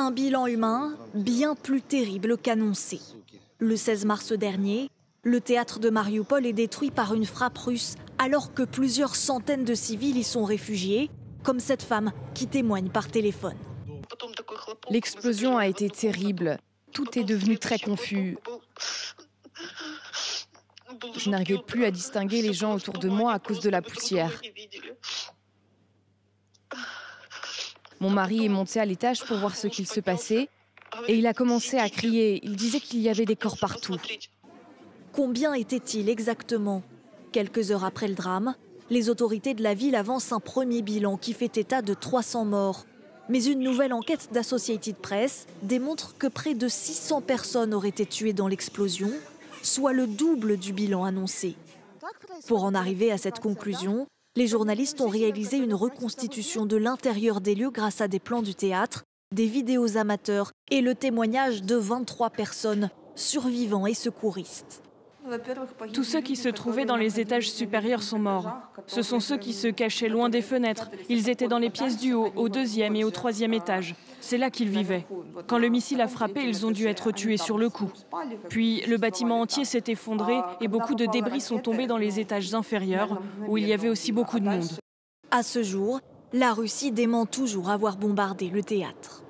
Un bilan humain bien plus terrible qu'annoncé. Le 16 mars dernier, le théâtre de Mariupol est détruit par une frappe russe alors que plusieurs centaines de civils y sont réfugiés, comme cette femme qui témoigne par téléphone. L'explosion a été terrible. Tout est devenu très confus. Je n'arrivais plus à distinguer les gens autour de moi à cause de la poussière. Mon mari est monté à l'étage pour voir ce qu'il se passait et il a commencé à crier. Il disait qu'il y avait des corps partout. Combien était-il exactement? Quelques heures après le drame, les autorités de la ville avancent un premier bilan qui fait état de 300 morts. Mais une nouvelle enquête d'Associated Press démontre que près de 600 personnes auraient été tuées dans l'explosion, soit le double du bilan annoncé. Pour en arriver à cette conclusion, les journalistes ont réalisé une reconstitution de l'intérieur des lieux grâce à des plans du théâtre, des vidéos amateurs et le témoignage de 23 personnes, survivants et secouristes. Tous ceux qui se trouvaient dans les étages supérieurs sont morts. Ce sont ceux qui se cachaient loin des fenêtres. Ils étaient dans les pièces du haut, au 2e et au 3e étage. C'est là qu'ils vivaient. Quand le missile a frappé, ils ont dû être tués sur le coup. Puis le bâtiment entier s'est effondré et beaucoup de débris sont tombés dans les étages inférieurs, où il y avait aussi beaucoup de monde. À ce jour, la Russie dément toujours avoir bombardé le théâtre.